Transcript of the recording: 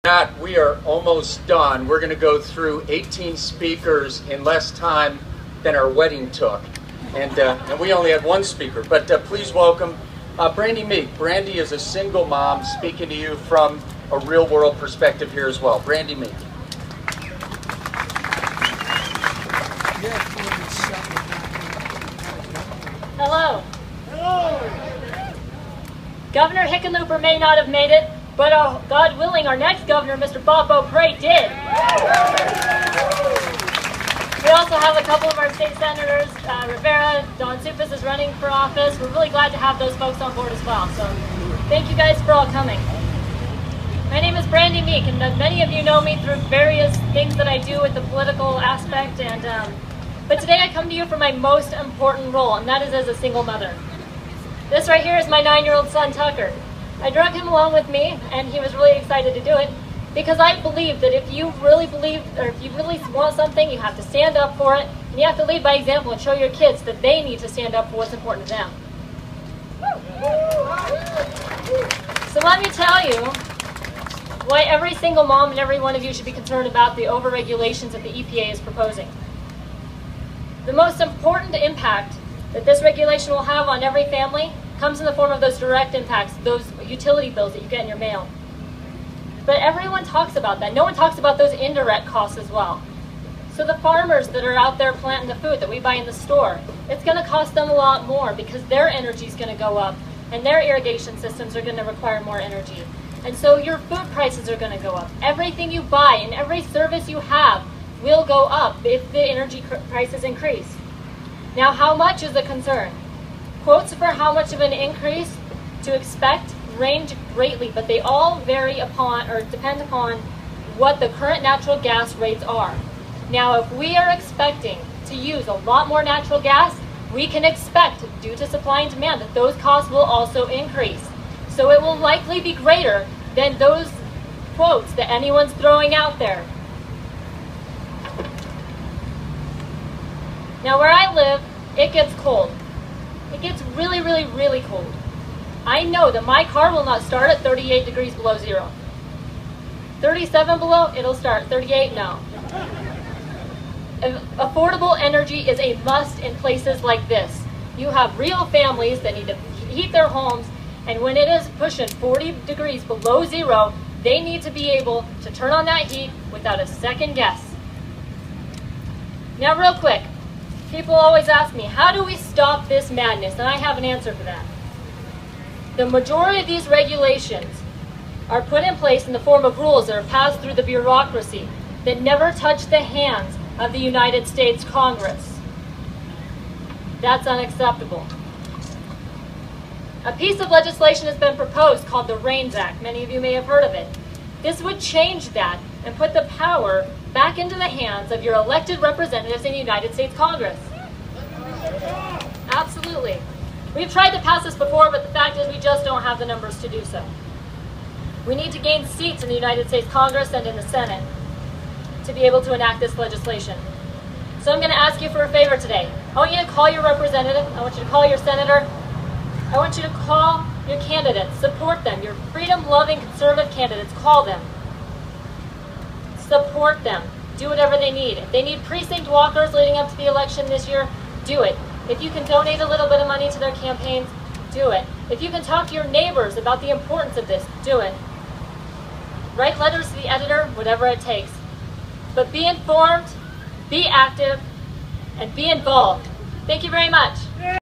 Matt, we are almost done. We're going to go through 18 speakers in less time than our wedding took. And we only had one speaker. But please welcome Brandy Meek. Brandy is a single mom speaking to you from a real-world perspective here as well. Brandy Meek. Hello. Hello. Governor Hickenlooper may not have made it, but God willing, our next governor, Mr. Bob Beaupre, did. We also have a couple of our state senators, Rivera, Don Supis is running for office. We're really glad to have those folks on board as well. So thank you guys for all coming. My name is Brandy Meek, and many of you know me through various things that I do with the political aspect. But today I come to you for my most important role, and that is as a single mother. This right here is my 9-year-old son, Tucker. I drug him along with me, and he was really excited to do it, because I believe that if you really believe, or if you really want something, you have to stand up for it, and you have to lead by example and show your kids that they need to stand up for what's important to them. So let me tell you why every single mom and every one of you should be concerned about the overregulations that the EPA is proposing. The most important impact that this regulation will have on every family comes in the form of those direct impacts, those utility bills that you get in your mail. But everyone talks about that. No one talks about those indirect costs as well. So the farmers that are out there planting the food that we buy in the store, it's going to cost them a lot more because their energy is going to go up and their irrigation systems are going to require more energy. And so your food prices are going to go up. Everything you buy and every service you have will go up if the energy prices increase. Now, how much is a concern? Quotes for how much of an increase to expect range greatly, but they all vary upon or depend upon what the current natural gas rates are. Now, if we are expecting to use a lot more natural gas, we can expect, due to supply and demand, that those costs will also increase. So it will likely be greater than those quotes that anyone's throwing out there. Now, where I live, it gets cold. It gets really, really, really cold. I know that my car will not start at 38 degrees below zero. 37 below, it'll start. 38, no. Affordable energy is a must in places like this. You have real families that need to heat their homes, and when it is pushing 40 degrees below zero, they need to be able to turn on that heat without a second guess. Now, real quick, people always ask me, how do we stop this madness? And I have an answer for that. The majority of these regulations are put in place in the form of rules that are passed through the bureaucracy that never touch the hands of the United States Congress. That's unacceptable. A piece of legislation has been proposed called the REINS Act. Many of you may have heard of it. This would change that and put the power back into the hands of your elected representatives in the United States Congress. Absolutely. We've tried to pass this before, but the fact is we just don't have the numbers to do so. We need to gain seats in the United States Congress and in the Senate to be able to enact this legislation. So I'm going to ask you for a favor today. I want you to call your representative. I want you to call your senator. I want you to call your candidates. Support them. Your freedom-loving conservative candidates. Call them. Support them. Do whatever they need. If they need precinct walkers leading up to the election this year, do it. If you can donate a little bit of money to their campaigns, do it. If you can talk to your neighbors about the importance of this, do it. Write letters to the editor, whatever it takes. But be informed, be active, and be involved. Thank you very much.